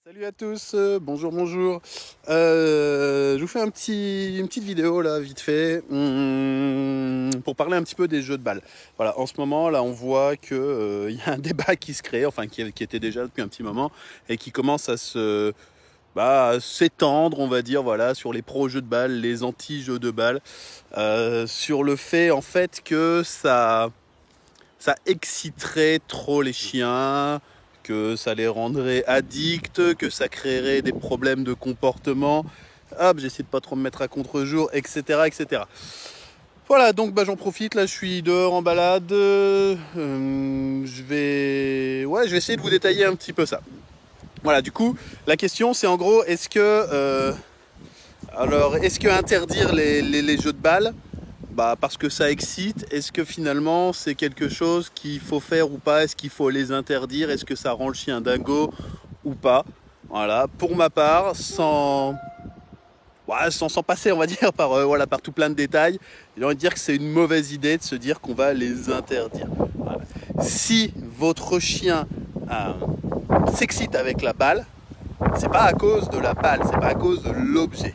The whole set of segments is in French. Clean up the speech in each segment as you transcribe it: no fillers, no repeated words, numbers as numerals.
Salut à tous, bonjour, bonjour. Je vous fais une petite vidéo là, vite fait, pour parler un petit peu des jeux de balles. Voilà, en ce moment là, on voit que y a un débat qui se crée, enfin qui était déjà depuis un petit moment, et qui commence à s'étendre, on va dire, voilà, sur les pro-jeux de balles, les anti-jeux de balles, sur le fait en fait que ça exciterait trop les chiens, que ça les rendrait addicts, que ça créerait des problèmes de comportement. Hop, j'essaie de pas trop me mettre à contre-jour, etc., etc. Voilà, donc j'en profite, là je suis dehors en balade, je vais essayer de vous détailler un petit peu ça. Voilà, du coup, la question c'est en gros, est-ce que interdire les jeux de balles, parce que ça excite, est-ce que finalement c'est quelque chose qu'il faut faire ou pas? Est-ce qu'il faut les interdire? Est-ce que ça rend le chien dingo ou pas? Voilà, pour ma part, sans passer, on va dire, par tout plein de détails, j'ai envie de dire que c'est une mauvaise idée de se dire qu'on va les interdire. Voilà. Si votre chien s'excite avec la balle, c'est pas à cause de la balle, c'est pas à cause de l'objet.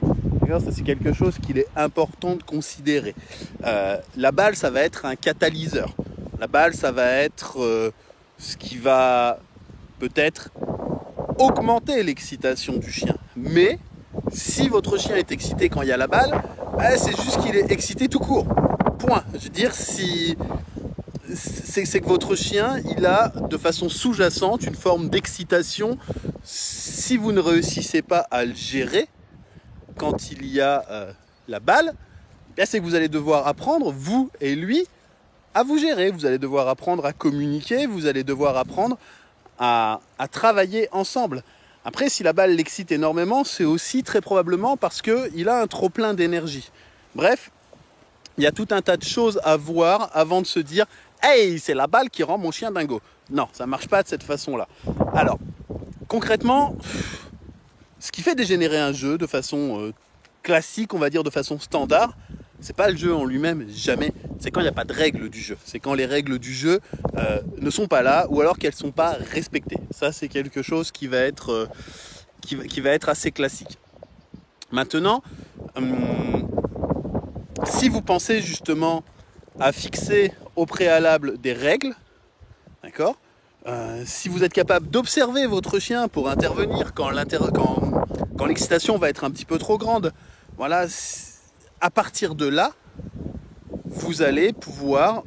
Ça, c'est quelque chose qu'il est important de considérer. La balle, ça va être un catalyseur. La balle, ça va être ce qui va peut-être augmenter l'excitation du chien. Mais si votre chien est excité quand il y a la balle, c'est juste qu'il est excité tout court. Point. Je veux dire, si c'est que votre chien, il a de façon sous-jacente une forme d'excitation. Si vous ne réussissez pas à le gérer quand il y a la balle, c'est que vous allez devoir apprendre, vous et lui, à vous gérer. Vous allez devoir apprendre à communiquer, vous allez devoir apprendre à travailler ensemble. Après, si la balle l'excite énormément, c'est aussi très probablement parce qu'il a un trop-plein d'énergie. Bref, il y a tout un tas de choses à voir avant de se dire « Hey, c'est la balle qui rend mon chien dingo ». Non, ça ne marche pas de cette façon-là. Alors, concrètement, ce qui fait dégénérer un jeu de façon classique, on va dire de façon standard, c'est pas le jeu en lui-même, jamais. C'est quand il n'y a pas de règles du jeu. C'est quand les règles du jeu ne sont pas là ou alors qu'elles ne sont pas respectées. Ça, c'est quelque chose qui va être assez classique. Maintenant, si vous pensez justement à fixer au préalable des règles, d'accord, si vous êtes capable d'observer votre chien pour intervenir quand l'excitation va être un petit peu trop grande, voilà, à partir de là, vous allez pouvoir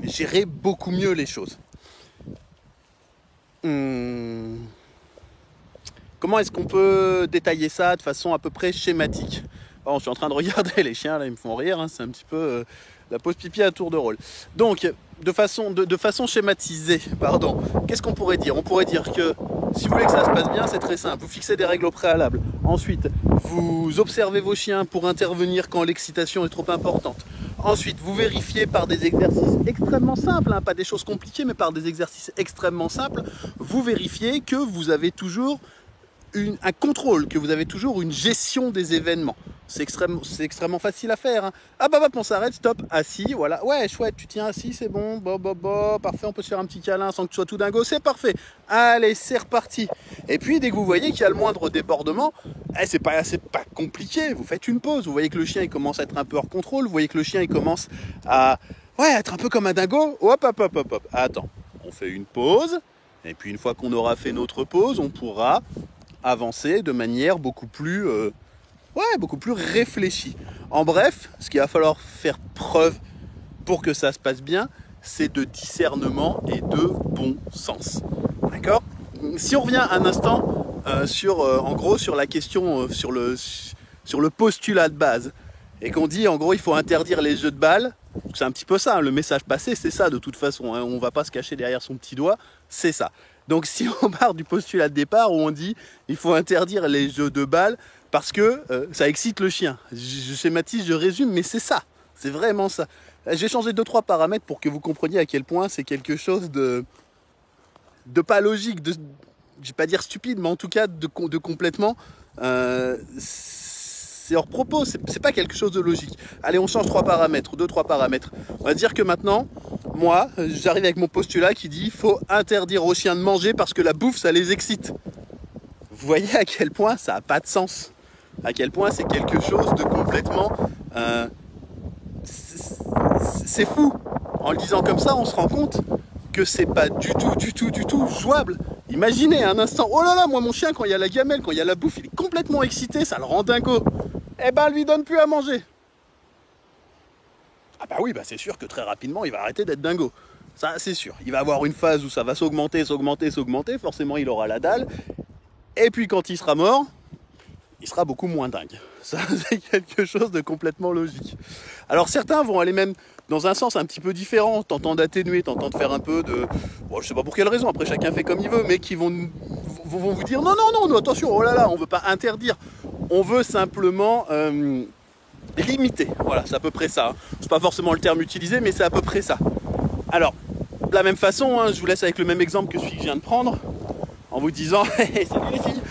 gérer beaucoup mieux les choses. Comment est-ce qu'on peut détailler ça de façon à peu près schématique? Bon, je suis en train de regarder les chiens, là, ils me font rire, hein, c'est un petit peu la pause pipi à tour de rôle. Donc, de façon schématisée, qu'est-ce qu'on pourrait dire? On pourrait dire que si vous voulez que ça se passe bien, c'est très simple. Vous fixez des règles au préalable. Ensuite, vous observez vos chiens pour intervenir quand l'excitation est trop importante. Ensuite, vous vérifiez par des exercices extrêmement simples, pas des choses compliquées, mais par des exercices extrêmement simples, vous vérifiez que vous avez toujours un contrôle, que vous avez toujours une gestion des événements. C'est extrêmement facile à faire. Hein. On s'arrête, stop, assis, voilà. Ouais, chouette, tu tiens assis, c'est bon, parfait, on peut se faire un petit câlin sans que tu sois tout dingo, c'est parfait. Allez, c'est reparti. Et puis, dès que vous voyez qu'il y a le moindre débordement, c'est pas compliqué, vous faites une pause. Vous voyez que le chien, il commence à être un peu hors contrôle, vous voyez que le chien, il commence à être un peu comme un dingo. Hop. Attends, on fait une pause, et puis une fois qu'on aura fait notre pause, on pourra avancer de manière beaucoup plus réfléchie. En bref, ce qu'il va falloir faire preuve pour que ça se passe bien, c'est de discernement et de bon sens. D'accord? Si on revient un instant sur la question, sur le postulat de base, et qu'on dit en gros il faut interdire les jeux de balles, c'est un petit peu ça, hein, le message passé c'est ça de toute façon, hein, on ne va pas se cacher derrière son petit doigt, c'est ça. Donc si on part du postulat de départ où on dit il faut interdire les jeux de balles parce que ça excite le chien, je schématise, je résume, mais c'est ça, c'est vraiment ça. J'ai changé 2-3 paramètres pour que vous compreniez à quel point c'est quelque chose de pas logique, je ne vais pas dire stupide, mais en tout cas de complètement... c'est hors propos, c'est pas quelque chose de logique. Allez, on change 2-3 paramètres. On va dire que maintenant, moi, j'arrive avec mon postulat qui dit il faut interdire aux chiens de manger parce que la bouffe, ça les excite. vous voyez à quel point ça n'a pas de sens. À quel point c'est quelque chose de complètement... c'est fou. En le disant comme ça, on se rend compte que c'est pas du tout jouable. Imaginez un instant, oh là là, moi mon chien, quand il y a la gamelle, quand il y a la bouffe, il est complètement excité, ça le rend dingo. Eh ben, lui donne plus à manger. Ah bah oui, bah c'est sûr que très rapidement, il va arrêter d'être dingo. Ça, c'est sûr. Il va avoir une phase où ça va s'augmenter, forcément il aura la dalle. Et puis quand il sera mort, il sera beaucoup moins dingue. Ça, c'est quelque chose de complètement logique. Alors certains vont aller même dans un sens un petit peu différent, tentant d'atténuer, tentant de faire un peu de... Bon, je sais pas pour quelle raison, après chacun fait comme il veut, mais qui vont vous dire non, attention, oh là là, on veut pas interdire. On veut simplement limiter. Voilà, c'est à peu près ça. C'est pas forcément le terme utilisé, mais c'est à peu près ça. Alors, de la même façon, je vous laisse avec le même exemple que celui que je viens de prendre, en vous disant... Salut les filles.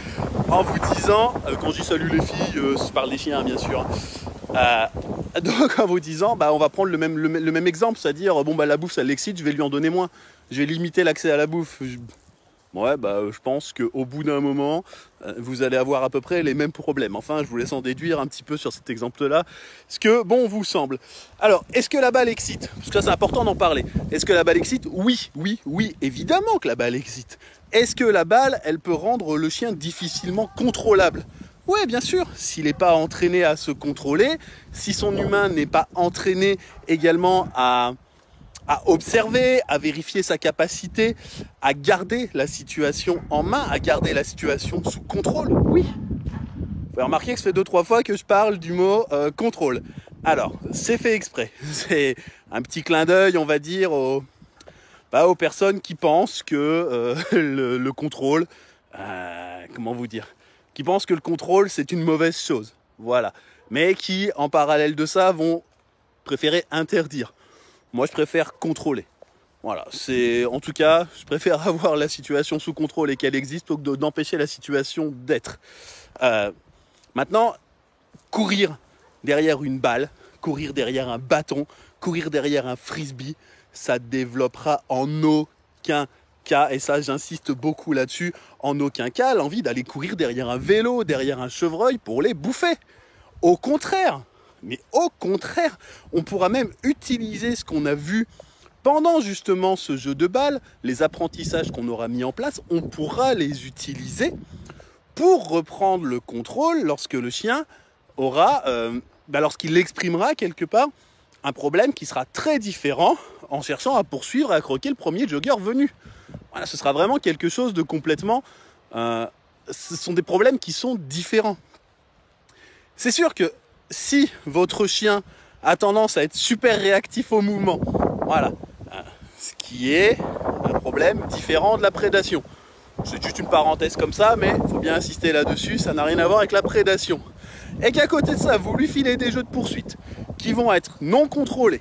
En vous disant, quand je dis salut les filles, je parle des chiens bien sûr. Donc en vous disant, bah, on va prendre le même exemple, c'est-à-dire, bon bah la bouffe ça l'excite, je vais lui en donner moins. Je vais limiter l'accès à la bouffe. Ouais, bah je pense qu'au bout d'un moment, vous allez avoir à peu près les mêmes problèmes. Enfin, je vous laisse en déduire un petit peu sur cet exemple-là, ce que bon vous semble. Alors, est-ce que la balle excite? Parce que ça c'est important d'en parler. Est-ce que la balle excite? Oui, évidemment que la balle excite. Est-ce que la balle, elle peut rendre le chien difficilement contrôlable? Oui, bien sûr, s'il n'est pas entraîné à se contrôler, si son humain n'est pas entraîné également à observer, à vérifier sa capacité à garder la situation en main, à garder la situation sous contrôle, oui. Vous pouvez remarquer que ça fait 2-3 fois que je parle du mot contrôle. Alors, c'est fait exprès. C'est un petit clin d'œil, on va dire, aux personnes qui pensent que le contrôle, comment vous dire, qui pensent que le contrôle c'est une mauvaise chose, voilà, mais qui en parallèle de ça vont préférer interdire. Moi je préfère contrôler. Voilà, c'est en tout cas, je préfère avoir la situation sous contrôle et qu'elle existe plutôt que d'empêcher la situation d'être. Maintenant, courir derrière une balle, courir derrière un bâton, courir derrière un frisbee, ça développera en aucun cas, et ça j'insiste beaucoup là-dessus, en aucun cas l'envie d'aller courir derrière un vélo, derrière un chevreuil pour les bouffer. Au contraire, on pourra même utiliser ce qu'on a vu pendant justement ce jeu de balle, les apprentissages qu'on aura mis en place, on pourra les utiliser pour reprendre le contrôle lorsque le chien aura, lorsqu'il exprimera quelque part un problème qui sera très différent en cherchant à poursuivre et à croquer le premier jogger venu. Voilà, ce sera vraiment quelque chose de complètement... ce sont des problèmes qui sont différents. C'est sûr que si votre chien a tendance à être super réactif au mouvement, voilà, ce qui est un problème différent de la prédation. C'est juste une parenthèse comme ça, mais il faut bien insister là-dessus, ça n'a rien à voir avec la prédation. Et qu'à côté de ça, vous lui filez des jeux de poursuite qui vont être non contrôlés,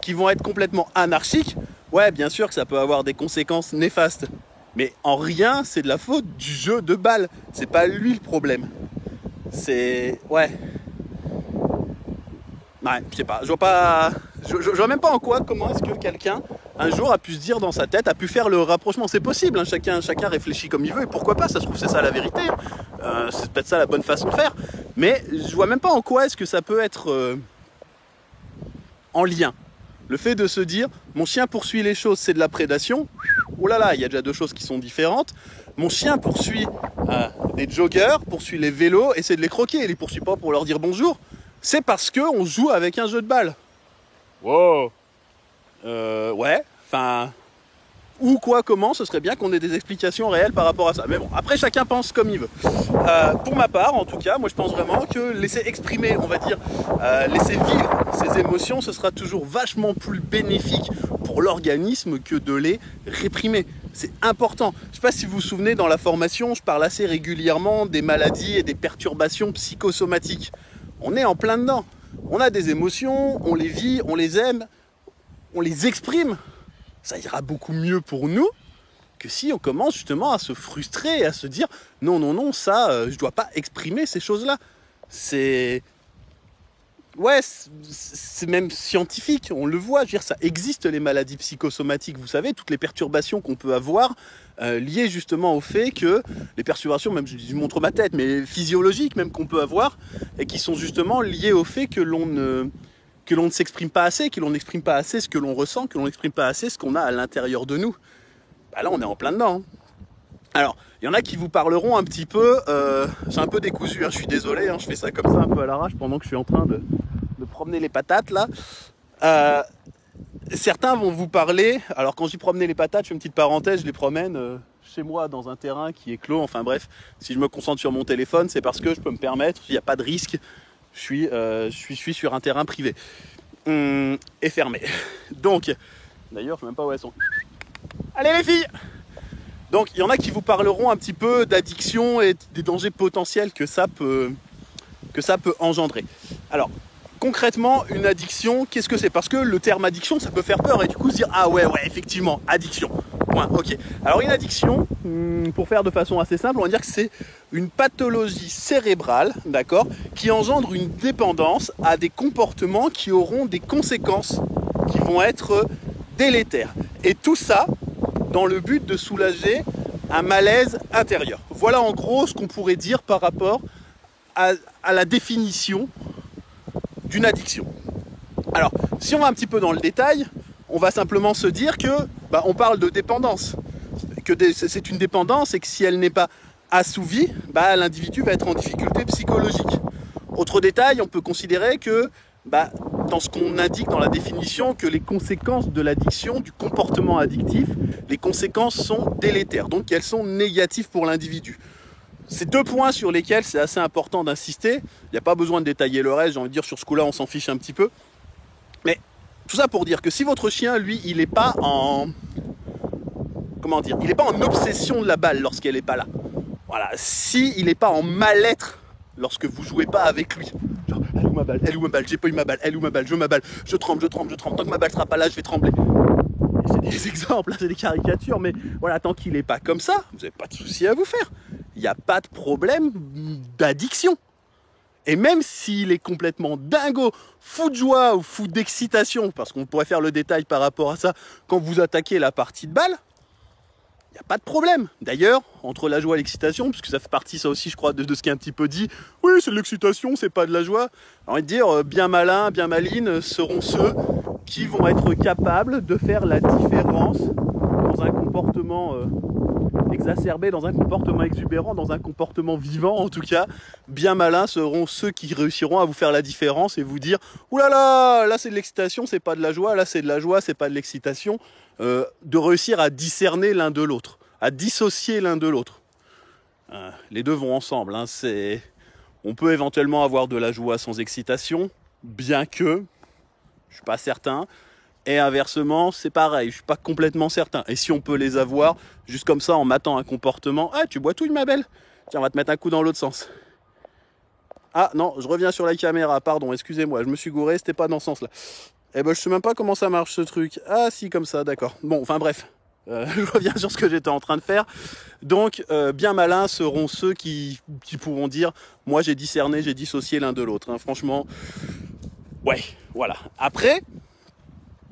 qui vont être complètement anarchiques, ouais, bien sûr que ça peut avoir des conséquences néfastes. Mais en rien, c'est de la faute du jeu de balle. C'est pas lui le problème. C'est... Ouais, je sais pas. Je vois même pas en quoi, comment est-ce que quelqu'un, un jour, a pu se dire dans sa tête, a pu faire le rapprochement. C'est possible, hein, chacun réfléchit comme il veut, et pourquoi pas, ça se trouve c'est ça la vérité. C'est peut-être ça la bonne façon de faire. Mais je vois même pas en quoi est-ce que ça peut être en lien. Le fait de se dire, mon chien poursuit les choses, c'est de la prédation. Oh là là, il y a déjà deux choses qui sont différentes. Mon chien poursuit des joggers, poursuit les vélos, essaie de les croquer. Il les poursuit pas pour leur dire bonjour. C'est parce qu'on joue avec un jeu de balle. Wow. Ouais, enfin... Ou quoi, comment, ce serait bien qu'on ait des explications réelles par rapport à ça. Mais bon, après, chacun pense comme il veut. Pour ma part, en tout cas, moi je pense vraiment que laisser exprimer, on va dire, laisser vivre ces émotions, ce sera toujours vachement plus bénéfique pour l'organisme que de les réprimer. C'est important. Je ne sais pas si vous vous souvenez, dans la formation, je parle assez régulièrement des maladies et des perturbations psychosomatiques. On est en plein dedans. On a des émotions, on les vit, on les aime, on les exprime. Ça ira beaucoup mieux pour nous que si on commence justement à se frustrer et à se dire non, ça, je ne dois pas exprimer ces choses-là. C'est... ouais, c'est même scientifique, on le voit, je veux dire, ça existe les maladies psychosomatiques, vous savez, toutes les perturbations qu'on peut avoir liées justement au fait que les perturbations, même je montre ma tête, mais physiologiques même qu'on peut avoir, et qui sont justement liées au fait que l'on ne s'exprime pas assez, que l'on n'exprime pas assez ce que l'on ressent, que l'on n'exprime pas assez ce qu'on a à l'intérieur de nous. Bah là, on est en plein dedans. Hein. Alors, il y en a qui vous parleront un petit peu, c'est un peu décousu, hein, je suis désolé, hein, je fais ça comme ça un peu à l'arrache pendant que je suis en train de promener les patates là. Euh, Certains vont vous parler, alors quand j'y promenais les patates, je fais une petite parenthèse, je les promène chez moi dans un terrain qui est clos, enfin bref, si je me concentre sur mon téléphone, c'est parce que je peux me permettre, il n'y a pas de risque, je suis sur un terrain privé et fermé. Donc, d'ailleurs, je ne sais même pas où elles sont. Allez les filles! Donc il y en a qui vous parleront un petit peu d'addiction et des dangers potentiels que ça peut engendrer. Alors, concrètement, une addiction, qu'est-ce que c'est? Parce que le terme addiction, ça peut faire peur et du coup se dire ah ouais, effectivement, addiction. Point, ok. Alors une addiction, pour faire de façon assez simple, on va dire que c'est une pathologie cérébrale, d'accord, qui engendre une dépendance à des comportements qui auront des conséquences qui vont être délétères. Et tout ça dans le but de soulager un malaise intérieur. Voilà en gros ce qu'on pourrait dire par rapport à la définition d'une addiction. Alors, si on va un petit peu dans le détail, on va simplement se dire que on parle de dépendance, que c'est une dépendance et que si elle n'est pas assouvie, l'individu va être en difficulté psychologique. Autre détail, on peut considérer que dans ce qu'on indique dans la définition, que les conséquences de l'addiction, du comportement addictif, les conséquences sont délétères, donc elles sont négatives pour l'individu. C'est deux points sur lesquels c'est assez important d'insister. Il n'y a pas besoin de détailler le reste, j'ai envie de dire sur ce coup-là on s'en fiche un petit peu. Mais tout ça pour dire que si votre chien, lui, il n'est pas en... Comment dire? Il n'est pas en obsession de la balle lorsqu'elle n'est pas là. Voilà, si il n'est pas en mal-être lorsque vous jouez pas avec lui. Genre, elle est où ma balle? Elle est où ma balle? J'ai pas eu ma balle. Elle est où ma balle? Je veux ma balle. Je tremble. Tant que ma balle sera pas là, je vais trembler. C'est des exemples, c'est des caricatures, mais voilà, tant qu'il n'est pas comme ça, vous n'avez pas de souci à vous faire. Il n'y a pas de problème d'addiction. Et même s'il est complètement dingo, fou de joie ou fou d'excitation, parce qu'on pourrait faire le détail par rapport à ça, quand vous attaquez la partie de balle, il n'y a pas de problème. D'ailleurs, entre la joie et l'excitation, puisque ça fait partie, ça aussi, je crois, de ce qui est un petit peu dit, oui, c'est de l'excitation, c'est pas de la joie. J'ai envie de dire, bien malins, bien malines seront ceux qui vont être capables de faire la différence dans un comportement exacerbé, dans un comportement exubérant, dans un comportement vivant en tout cas. Bien malins seront ceux qui réussiront à vous faire la différence et vous dire ouh là c'est de l'excitation, c'est pas de la joie, là c'est de la joie, c'est pas de l'excitation. De réussir à discerner l'un de l'autre, à dissocier l'un de l'autre. Les deux vont ensemble. Hein, on peut éventuellement avoir de la joie sans excitation, bien que je suis pas certain. Et inversement, c'est pareil, je suis pas complètement certain. Et si on peut les avoir, juste comme ça, en matant un comportement, ah, tu bois tout, ma belle? Tiens, on va te mettre un coup dans l'autre sens. Ah non, je reviens sur la caméra, pardon, excusez-moi, je me suis gouré, c'était pas dans ce sens-là. Eh ben, je sais même pas comment ça marche ce truc. Ah si, comme ça, d'accord. Bon, enfin bref, je reviens sur ce que j'étais en train de faire. Donc, bien malins seront ceux qui pourront dire, moi j'ai discerné, j'ai dissocié l'un de l'autre. Hein. Franchement, ouais, voilà. Après,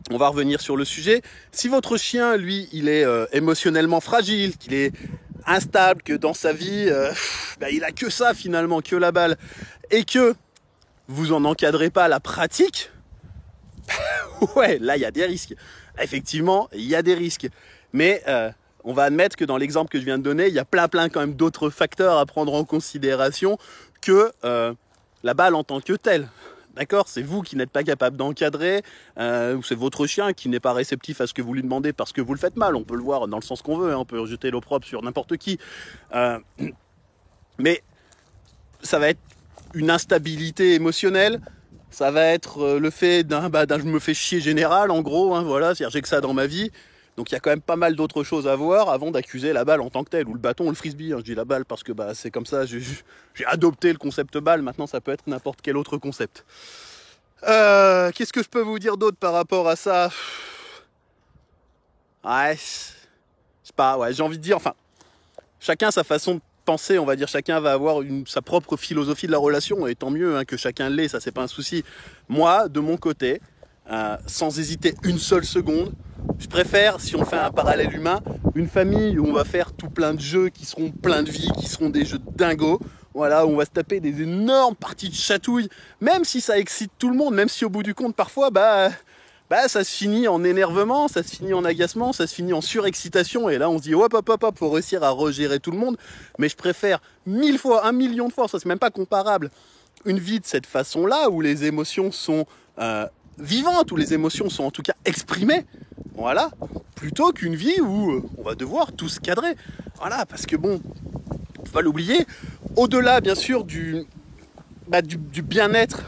on va revenir sur le sujet. Si votre chien, lui, il est émotionnellement fragile, qu'il est instable, que dans sa vie, il a que ça finalement, que la balle, et que vous en encadrez pas la pratique, ouais, là, il y a des risques. Effectivement, il y a des risques. Mais on va admettre que dans l'exemple que je viens de donner, il y a plein quand même d'autres facteurs à prendre en considération que la balle en tant que telle. D'accord? C'est vous qui n'êtes pas capable d'encadrer, ou c'est votre chien qui n'est pas réceptif à ce que vous lui demandez parce que vous le faites mal. On peut le voir dans le sens qu'on veut, hein, on peut jeter l'opprobre sur n'importe qui. Mais ça va être une instabilité émotionnelle, ça va être le fait d'un je me fais chier général, en gros, hein, voilà, c'est-à-dire j'ai que ça dans ma vie. Donc il y a quand même pas mal d'autres choses à voir avant d'accuser la balle en tant que telle, ou le bâton, ou le frisbee. Hein, je dis la balle parce que c'est comme ça, j'ai adopté le concept balle, maintenant ça peut être n'importe quel autre concept. Qu'est-ce que je peux vous dire d'autre par rapport à ça? Ouais, je sais pas, ouais, j'ai envie de dire, enfin, chacun sa façon de penser, on va dire, chacun va avoir sa propre philosophie de la relation, et tant mieux hein, que chacun l'ait, ça c'est pas un souci. Moi, de mon côté, sans hésiter une seule seconde, je préfère, si on fait un parallèle humain, une famille où on va faire tout plein de jeux qui seront pleins de vie, qui seront des jeux de dingo, voilà, où on va se taper des énormes parties de chatouille, même si ça excite tout le monde, même si au bout du compte, parfois, ça se finit en énervement, ça se finit en agacement, ça se finit en surexcitation, et là on se dit hop, faut réussir à regérer tout le monde, mais je préfère 1000 fois, 1 million de fois, ça c'est même pas comparable, une vie de cette façon-là, où les émotions sont vivantes, où les émotions sont en tout cas exprimées, voilà, plutôt qu'une vie où on va devoir tous cadrer, voilà, parce que bon, faut pas l'oublier, au-delà bien sûr du bien-être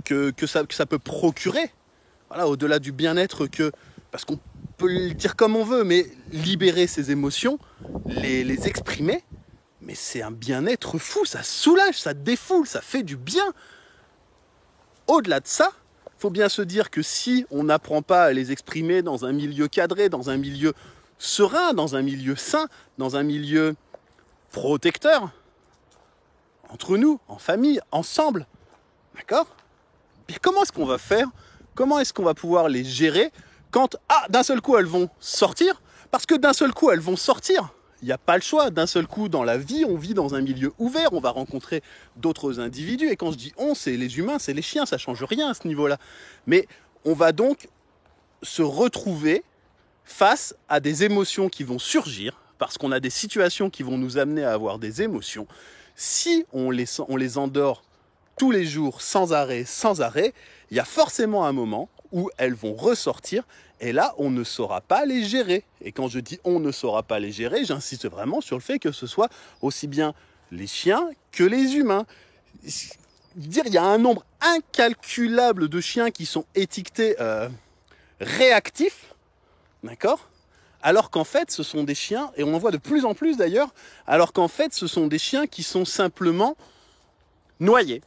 que ça peut procurer, voilà, au-delà du bien-être parce qu'on peut le dire comme on veut, mais libérer ses émotions, les exprimer, mais c'est un bien-être fou, ça soulage, ça défoule, ça fait du bien. Au-delà de ça, il faut bien se dire que si on n'apprend pas à les exprimer dans un milieu cadré, dans un milieu serein, dans un milieu sain, dans un milieu protecteur, entre nous, en famille, ensemble, d'accord ? Et comment est-ce qu'on va faire ? Comment est-ce qu'on va pouvoir les gérer quand, d'un seul coup, elles vont sortir ? Parce que d'un seul coup, elles vont sortir. Il n'y a pas le choix. D'un seul coup, dans la vie, on vit dans un milieu ouvert, on va rencontrer d'autres individus. Et quand je dis on, c'est les humains, c'est les chiens, ça ne change rien à ce niveau-là. Mais on va donc se retrouver face à des émotions qui vont surgir, parce qu'on a des situations qui vont nous amener à avoir des émotions. Si on les endort tous les jours, sans arrêt, il y a forcément un moment où elles vont ressortir, et là, on ne saura pas les gérer. Et quand je dis on ne saura pas les gérer, j'insiste vraiment sur le fait que ce soit aussi bien les chiens que les humains. Il y a un nombre incalculable de chiens qui sont étiquetés réactifs, d'accord ? Alors qu'en fait, ce sont des chiens, et on en voit de plus en plus d'ailleurs, alors qu'en fait, ce sont des chiens qui sont simplement noyés,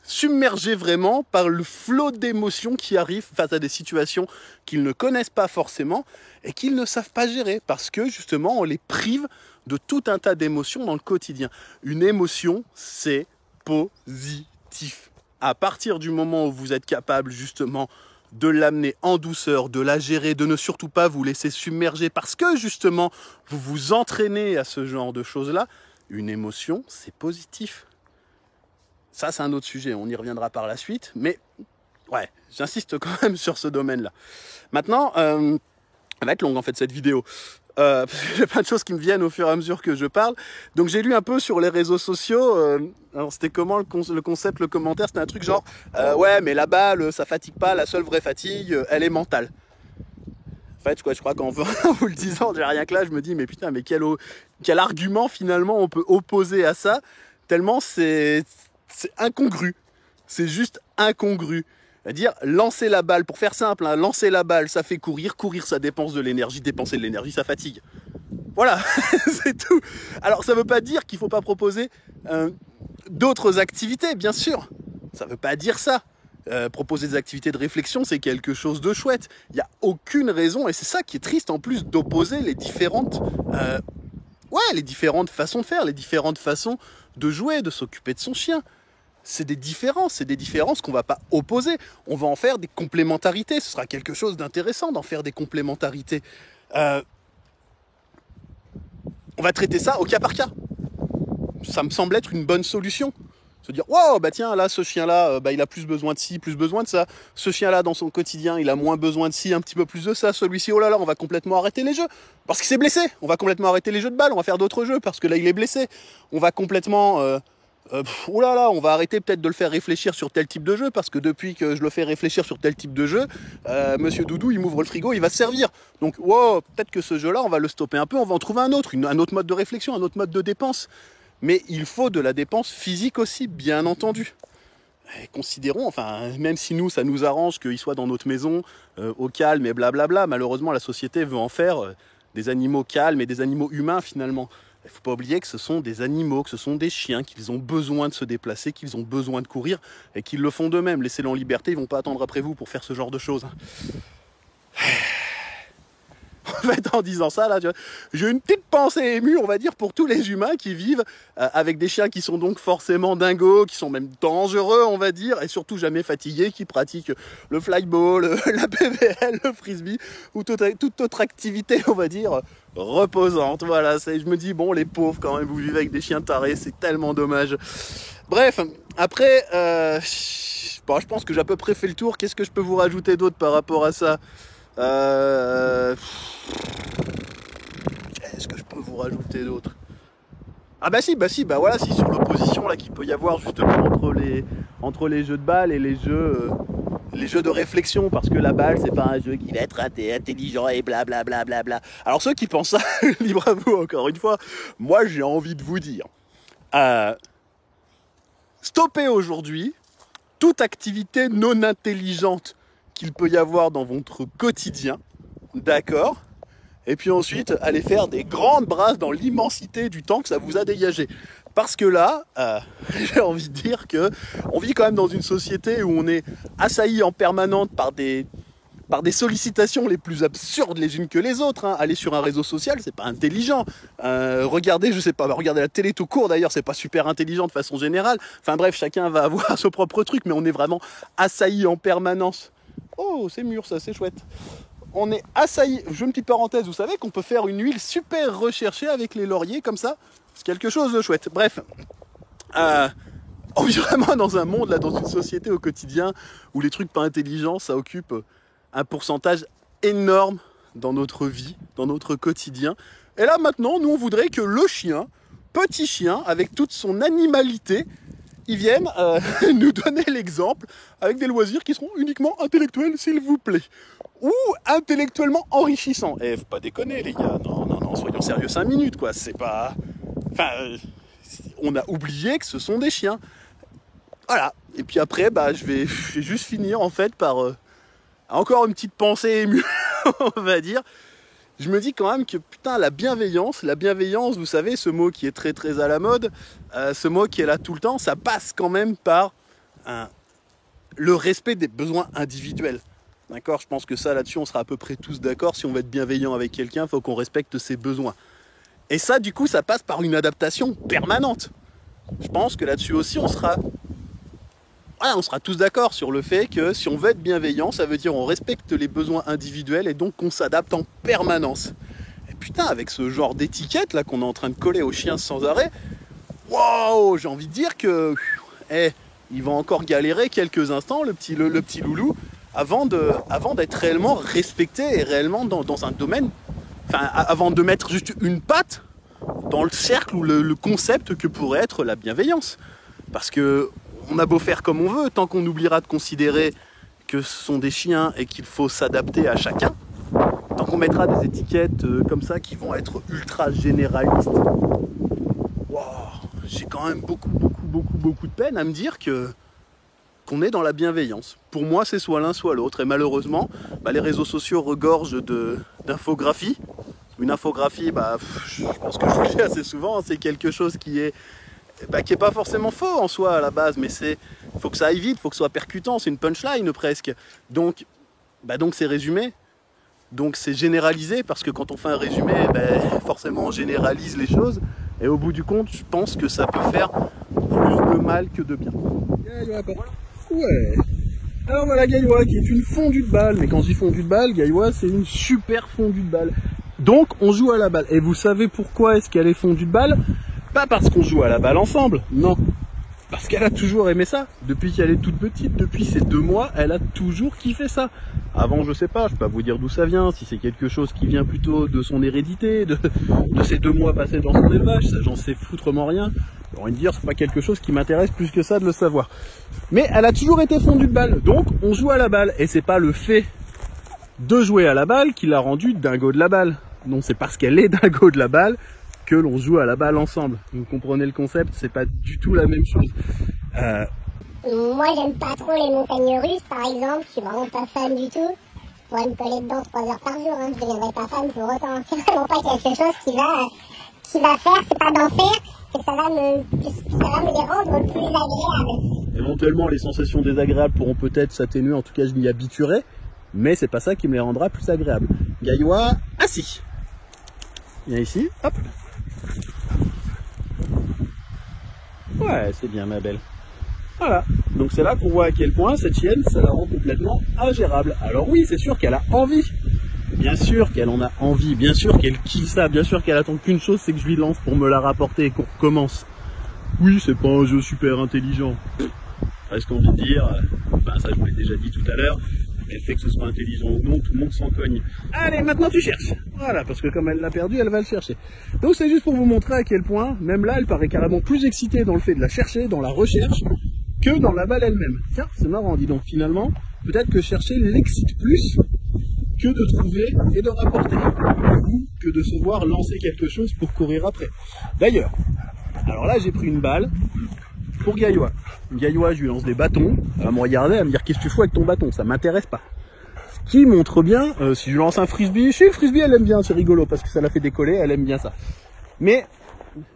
submergés vraiment par le flot d'émotions qui arrivent face à des situations qu'ils ne connaissent pas forcément et qu'ils ne savent pas gérer, parce que justement, on les prive de tout un tas d'émotions dans le quotidien. Une émotion, c'est positif. À partir du moment où vous êtes capable justement de l'amener en douceur, de la gérer, de ne surtout pas vous laisser submerger parce que justement vous vous entraînez à ce genre de choses-là, une émotion, c'est positif. Ça, c'est un autre sujet, on y reviendra par la suite, mais ouais, j'insiste quand même sur ce domaine-là. Maintenant, elle va être longue en fait cette vidéo. J'ai plein de choses qui me viennent au fur et à mesure que je parle. Donc j'ai lu un peu sur les réseaux sociaux. Alors c'était comment le concept, le commentaire, c'était un truc genre ouais, mais la balle, ça fatigue pas. La seule vraie fatigue, elle est mentale. En fait, je crois qu'en vous le disant, j'ai rien que là, je me dis mais putain, mais quel argument finalement on peut opposer à ça, tellement c'est incongru. C'est juste incongru. C'est-à-dire, lancer la balle, pour faire simple, hein, lancer la balle, ça fait courir, courir, ça dépense de l'énergie, dépenser de l'énergie, ça fatigue. Voilà, c'est tout. Alors, ça ne veut pas dire qu'il ne faut pas proposer d'autres activités, bien sûr. Ça ne veut pas dire ça. Proposer des activités de réflexion, c'est quelque chose de chouette. Il n'y a aucune raison, et c'est ça qui est triste en plus, d'opposer les différentes façons de faire, les différentes façons de jouer, de s'occuper de son chien. C'est des différences qu'on ne va pas opposer. On va en faire des complémentarités. Ce sera quelque chose d'intéressant d'en faire des complémentarités. On va traiter ça au cas par cas. Ça me semble être une bonne solution. Se dire, wow, bah tiens, là, ce chien-là, il a plus besoin de ci, plus besoin de ça. Ce chien-là, dans son quotidien, il a moins besoin de ci, un petit peu plus de ça. Celui-ci, oh là là, on va complètement arrêter les jeux. Parce qu'il s'est blessé. On va complètement arrêter les jeux de balle. On va faire d'autres jeux parce que là, il est blessé. On va complètement... oh là là, on va arrêter peut-être de le faire réfléchir sur tel type de jeu parce que depuis que je le fais réfléchir sur tel type de jeu, Monsieur Doudou, il m'ouvre le frigo, il va se servir. Donc, wow, peut-être que ce jeu-là, on va le stopper un peu, on va en trouver un autre mode de réflexion, un autre mode de dépense. Mais il faut de la dépense physique aussi, bien entendu. Et considérons, enfin, même si nous, ça nous arrange qu'il soit dans notre maison, au calme et blablabla, malheureusement, la société veut en faire des animaux calmes et des animaux humains finalement. Il ne faut pas oublier que ce sont des animaux, que ce sont des chiens, qu'ils ont besoin de se déplacer, qu'ils ont besoin de courir et qu'ils le font d'eux-mêmes. Laissez-les en liberté, ils ne vont pas attendre après vous pour faire ce genre de choses. fait, en disant ça, là, j'ai une petite pensée émue, on va dire, pour tous les humains qui vivent avec des chiens qui sont donc forcément dingos, qui sont même dangereux, on va dire, et surtout jamais fatigués, qui pratiquent le flyball, la PVL, le frisbee, ou toute autre activité, on va dire, reposante. Voilà, je me dis, bon, les pauvres, quand même, vous vivez avec des chiens tarés, c'est tellement dommage. Bref, après, bon, je pense que j'ai à peu près fait le tour. Qu'est-ce que je peux vous rajouter d'autre par rapport à ça? Qu'est-ce que je peux vous rajouter d'autre? Ah bah si, voilà, si, sur l'opposition là qu'il peut y avoir justement entre les jeux de balle et les jeux de réflexion, parce que la balle c'est pas un jeu qui va être intelligent et blablabla. Bla bla bla. Alors ceux qui pensent ça, libre à vous encore une fois, moi j'ai envie de vous dire, stoppez aujourd'hui toute activité non intelligente qu'il peut y avoir dans votre quotidien, d'accord? Et puis ensuite, allez faire des grandes brasses dans l'immensité du temps que ça vous a dégagé. Parce que là, j'ai envie de dire que on vit quand même dans une société où on est assailli en permanence par des sollicitations les plus absurdes les unes que les autres. Hein. Aller sur un réseau social, c'est pas intelligent. Regardez, je sais pas, regarder la télé tout court d'ailleurs, c'est pas super intelligent de façon générale. Enfin bref, chacun va avoir son propre truc, mais on est vraiment assailli en permanence. Oh, c'est mûr ça, c'est chouette. On est assailli. Je fais une petite parenthèse, vous savez qu'on peut faire une huile super recherchée avec les lauriers comme ça. C'est quelque chose de chouette. Bref, on vit vraiment dans un monde, là, dans une société au quotidien où les trucs pas intelligents, ça occupe un pourcentage énorme dans notre vie, dans notre quotidien. Et là maintenant, nous on voudrait que le chien, petit chien, avec toute son animalité, ils viennent nous donner l'exemple avec des loisirs qui seront uniquement intellectuels, s'il vous plaît. Ou intellectuellement enrichissants. Eh, faut pas déconner, les gars. Non, soyons sérieux 5 minutes, quoi. C'est pas... Enfin, on a oublié que ce sont des chiens. Voilà. Et puis après, bah, je vais juste finir, en fait, par encore une petite pensée émue, on va dire. Je me dis quand même que, putain, la bienveillance, vous savez, ce mot qui est très très à la mode, ce mot qui est là tout le temps, ça passe quand même par le respect des besoins individuels. D'accord ? Je pense que ça, là-dessus, on sera à peu près tous d'accord. Si on veut être bienveillant avec quelqu'un, il faut qu'on respecte ses besoins. Et ça, du coup, ça passe par une adaptation permanente. Je pense que là-dessus aussi, on sera tous d'accord sur le fait que si on veut être bienveillant, ça veut dire on respecte les besoins individuels et donc qu'on s'adapte en permanence. Et putain, avec ce genre d'étiquette là qu'on est en train de coller aux chiens sans arrêt, waouh, j'ai envie de dire que il va encore galérer quelques instants, le petit loulou, avant d'être réellement respecté et réellement dans un domaine, enfin, avant de mettre juste une patte dans le cercle ou le concept que pourrait être la bienveillance. Parce que on a beau faire comme on veut, tant qu'on oubliera de considérer que ce sont des chiens et qu'il faut s'adapter à chacun, tant qu'on mettra des étiquettes comme ça qui vont être ultra généralistes, wow, j'ai quand même beaucoup de peine à me dire qu'on est dans la bienveillance. Pour moi, c'est soit l'un soit l'autre. Et malheureusement, les réseaux sociaux regorgent d'infographies. Une infographie, je pense que je vous le dis assez souvent, c'est quelque chose qui est pas forcément faux en soi à la base, mais faut que ça aille vite, faut que ce soit percutant, c'est une punchline presque. Donc c'est résumé, donc c'est généralisé, parce que quand on fait un résumé, forcément on généralise les choses, et au bout du compte, je pense que ça peut faire plus de mal que de bien. Ouais. Alors voilà Gaïwa qui est une fondue de balle, mais quand je dis fondue de balle, Gaïwa c'est une super fondue de balle. Donc on joue à la balle, et vous savez pourquoi est-ce qu'elle est fondue de balle ? Pas parce qu'on joue à la balle ensemble, non. Parce qu'elle a toujours aimé ça. Depuis qu'elle est toute petite, depuis ses 2 mois, elle a toujours kiffé ça. Avant, je sais pas, je peux pas vous dire d'où ça vient, si c'est quelque chose qui vient plutôt de son hérédité, de ses 2 mois passés dans son élevage, ça j'en sais foutrement rien. J'ai envie de dire, c'est pas quelque chose qui m'intéresse plus que ça de le savoir. Mais elle a toujours été fondue de balle, donc on joue à la balle. Et c'est pas le fait de jouer à la balle qui l'a rendue dingo de la balle. Non, c'est parce qu'elle est dingo de la balle que l'on joue à la balle ensemble. Vous comprenez le concept, c'est pas du tout la même chose. Moi, j'aime pas trop les montagnes russes, par exemple. Je suis vraiment pas fan du tout. Je pourrais me coller dedans 3 heures par jour. Hein. Je deviendrai pas fan pour autant. C'est vraiment pas quelque chose qui va faire. C'est pas d'en faire que ça va me les rendre plus agréables. Éventuellement, les sensations désagréables pourront peut-être s'atténuer. En tout cas, je m'y habituerai. Mais c'est pas ça qui me les rendra plus agréables. Gaïwa, à merci. Viens ici, hop. Ouais, c'est bien ma belle. Voilà, donc c'est là qu'on voit à quel point cette chienne, ça la rend complètement ingérable. Alors oui, c'est sûr qu'elle a envie. Bien sûr qu'elle en a envie, bien sûr qu'elle kiffe ça, bien sûr qu'elle attend qu'une chose, c'est que je lui lance pour me la rapporter et qu'on recommence. Oui, c'est pas un jeu super intelligent. Presque envie de dire, ça je vous l'ai déjà dit tout à l'heure, elle fait que ce soit intelligent ou non, tout le monde s'en cogne. Allez, maintenant tu cherches. Voilà, parce que comme elle l'a perdu, elle va le chercher. Donc c'est juste pour vous montrer à quel point, même là, elle paraît carrément plus excitée dans le fait de la chercher, dans la recherche, que dans la balle elle-même. Tiens, c'est marrant, dis donc, finalement, peut-être que chercher l'excite plus que de trouver et de rapporter, ou que de se voir lancer quelque chose pour courir après. D'ailleurs, alors là j'ai pris une balle pour Gaïwa. Gaïwa, je lui lance des bâtons, elle va me regarder, elle va me dire qu'est-ce que tu fous avec ton bâton, ça m'intéresse pas. Ce qui montre bien, si je lui lance un frisbee, le frisbee elle aime bien, c'est rigolo parce que ça la fait décoller, elle aime bien ça. Mais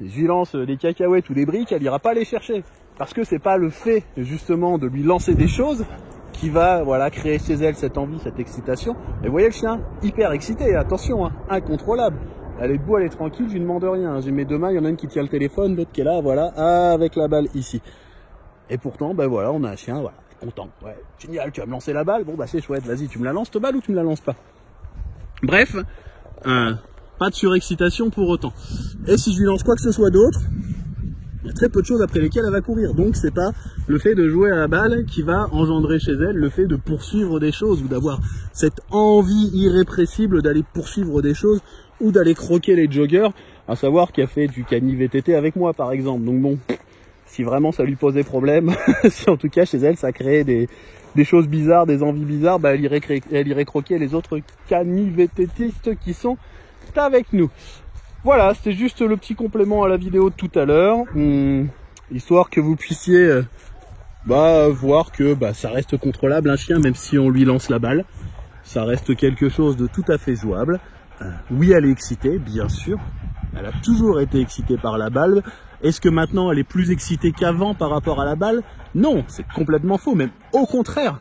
je lui lance des cacahuètes ou des briques, elle ira pas les chercher. Parce que c'est pas le fait justement de lui lancer des choses qui va créer chez elle cette envie, cette excitation. Et vous voyez le chien, hyper excité, attention, hein, incontrôlable. Elle est debout, elle est tranquille, je lui demande rien. J'ai mes deux mains, il y en a une qui tient le téléphone, l'autre qui est là, avec la balle ici. Et pourtant, on a un chien, content. Ouais, génial, tu vas me lancer la balle, bon c'est chouette, vas-y, tu me la lances ta balle ou tu me la lances pas? Bref, pas de surexcitation pour autant. Et si je lui lance quoi que ce soit d'autre, il y a très peu de choses après lesquelles elle va courir. Donc c'est pas le fait de jouer à la balle qui va engendrer chez elle le fait de poursuivre des choses ou d'avoir cette envie irrépressible d'aller poursuivre des choses ou d'aller croquer les joggers, à savoir qui a fait du cani VTT avec moi par exemple. Donc bon, si vraiment ça lui posait problème, si en tout cas chez elle ça créait des choses bizarres, des envies bizarres, elle irait croquer les autres cani VTTistes qui sont avec nous. Voilà, c'était juste le petit complément à la vidéo de tout à l'heure, histoire que vous puissiez voir que ça reste contrôlable un chien, même si on lui lance la balle. Ça reste quelque chose de tout à fait jouable. Oui, elle est excitée, bien sûr. Elle a toujours été excitée par la balle. Est-ce que maintenant elle est plus excitée qu'avant par rapport à la balle? Non, c'est complètement faux, même au contraire.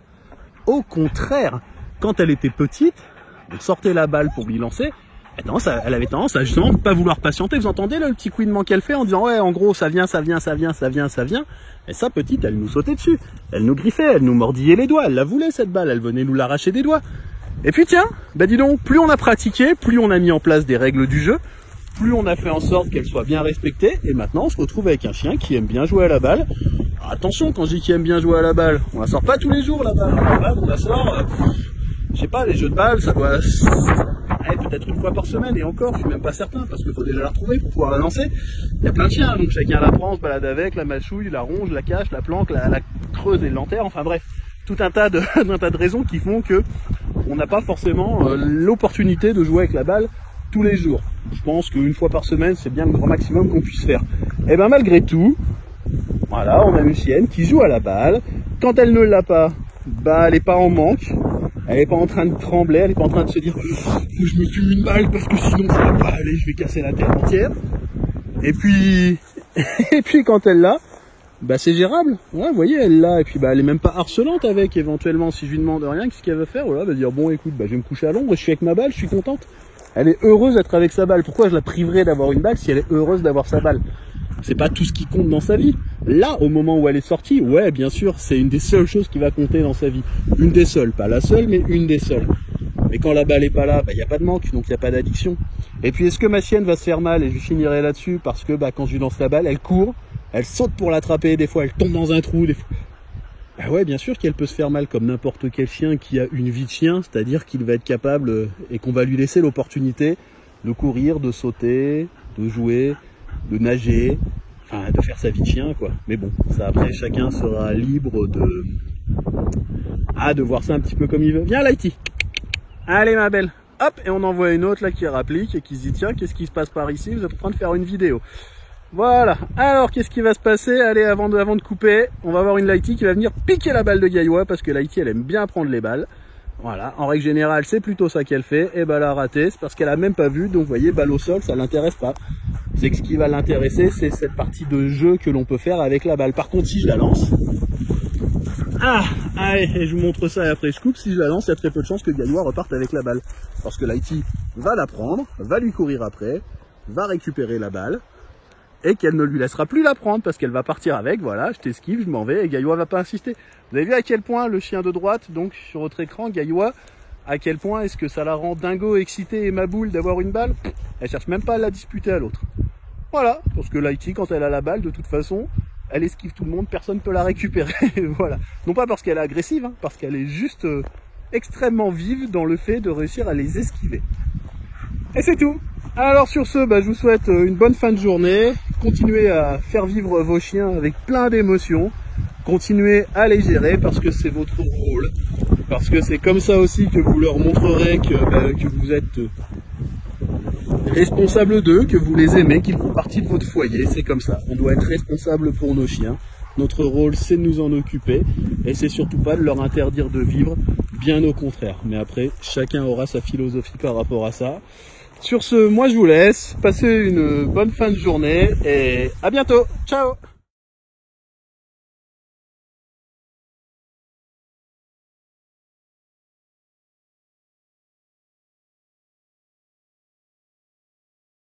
Au contraire, quand elle était petite, on sortait la balle pour lui lancer, elle avait tendance à justement ne pas vouloir patienter. Vous entendez là, le petit couinement qu'elle fait en disant ouais, en gros ça vient. Et ça, petite, elle nous sautait dessus, elle nous griffait, elle nous mordillait les doigts, elle la voulait cette balle, elle venait nous l'arracher des doigts. Et puis tiens, dis donc, plus on a pratiqué, plus on a mis en place des règles du jeu, plus on a fait en sorte qu'elle soit bien respectée. Et maintenant on se retrouve avec un chien qui aime bien jouer à la balle. Alors, attention, quand je dis qu'il aime bien jouer à la balle, on la sort pas tous les jours la balle. La balle on la sort, je sais pas, les jeux de balle ça doit peut-être une fois par semaine, et encore je suis même pas certain parce qu'il faut déjà la retrouver pour pouvoir la lancer. Il y a plein de chiens, donc chacun la prend, se balade avec, la mâchouille, la ronge, la cache, la planque, la creuse et l'enterre, enfin bref, tout un tas de raisons qui font que on n'a pas forcément l'opportunité de jouer avec la balle tous les jours. Je pense qu'une fois par semaine c'est bien le grand maximum qu'on puisse faire. Et malgré tout, voilà, on a une chienne qui joue à la balle. Quand elle ne l'a pas, elle n'est pas en manque. Elle n'est pas en train de trembler, elle n'est pas en train de se dire faut que je me fume une balle parce que sinon ça va pas aller, je vais casser la terre entière. Et puis quand elle l'a, c'est gérable. Ouais, vous voyez, elle l'a, et puis elle est même pas harcelante avec, éventuellement, si je lui demande rien, qu'est-ce qu'elle veut faire? Voilà, elle va dire bon écoute, je vais me coucher à l'ombre, je suis avec ma balle, je suis contente. Elle est heureuse d'être avec sa balle. Pourquoi je la priverais d'avoir une balle si elle est heureuse d'avoir sa balle? C'est pas tout ce qui compte dans sa vie. Là, au moment où elle est sortie, ouais, bien sûr, c'est une des seules choses qui va compter dans sa vie. Une des seules, pas la seule, mais une des seules. Mais quand la balle est pas là, il n'y a pas de manque, donc il n'y a pas d'addiction. Et puis, est-ce que ma chienne va se faire mal? Et je finirai là-dessus, parce que quand je lui lance la balle, elle court, elle saute pour l'attraper, des fois elle tombe dans un trou, des fois... ouais, bien sûr qu'elle peut se faire mal, comme n'importe quel chien qui a une vie de chien, c'est-à-dire qu'il va être capable, et qu'on va lui laisser l'opportunité de courir, de sauter, de jouer, de nager, enfin de faire sa vie de chien quoi. Mais bon, ça après chacun sera libre de voir ça un petit peu comme il veut. Viens Lighty, allez ma belle, hop, et on envoie une autre là qui rapplique et qui se dit tiens, qu'est-ce qui se passe par ici? Vous êtes en train de faire une vidéo. Voilà, alors qu'est-ce qui va se passer? Allez, avant de couper, on va avoir une Lighty qui va venir piquer la balle de Gaïwa, parce que Lighty elle aime bien prendre les balles. Voilà, en règle générale c'est plutôt ça qu'elle fait, et elle a raté, c'est parce qu'elle a même pas vu, donc vous voyez, balle au sol, ça l'intéresse pas. C'est que ce qui va l'intéresser, c'est cette partie de jeu que l'on peut faire avec la balle. Par contre, si je la lance, Ah, allez, et je vous montre ça et après je coupe. Si je la lance, il y a très peu de chances que Gaïwa reparte avec la balle. Parce que Lighty va la prendre, va lui courir après, va récupérer la balle, et qu'elle ne lui laissera plus la prendre parce qu'elle va partir avec. Voilà, je t'esquive, je m'en vais, et Gaïwa va pas insister. Vous avez vu à quel point le chien de droite, donc sur votre écran, Gaïwa, à quel point est-ce que ça la rend dingo, excitée et ma boule d'avoir une balle? Elle cherche même pas à la disputer à l'autre. Voilà, parce que Lighty, quand elle a la balle, de toute façon, elle esquive tout le monde, personne ne peut la récupérer. Voilà. Non pas parce qu'elle est agressive, hein, parce qu'elle est juste extrêmement vive dans le fait de réussir à les esquiver. Et c'est tout. Alors sur ce, je vous souhaite une bonne fin de journée. Continuez à faire vivre vos chiens avec plein d'émotions. Continuez à les gérer parce que c'est votre rôle. Parce que c'est comme ça aussi que vous leur montrerez que vous êtes responsable d'eux, que vous les aimez, qu'ils font partie de votre foyer. C'est comme ça. On doit être responsable pour nos chiens. Notre rôle, c'est de nous en occuper. Et c'est surtout pas de leur interdire de vivre. Bien au contraire. Mais après, chacun aura sa philosophie par rapport à ça. Sur ce, moi je vous laisse. Passez une bonne fin de journée et à bientôt. Ciao!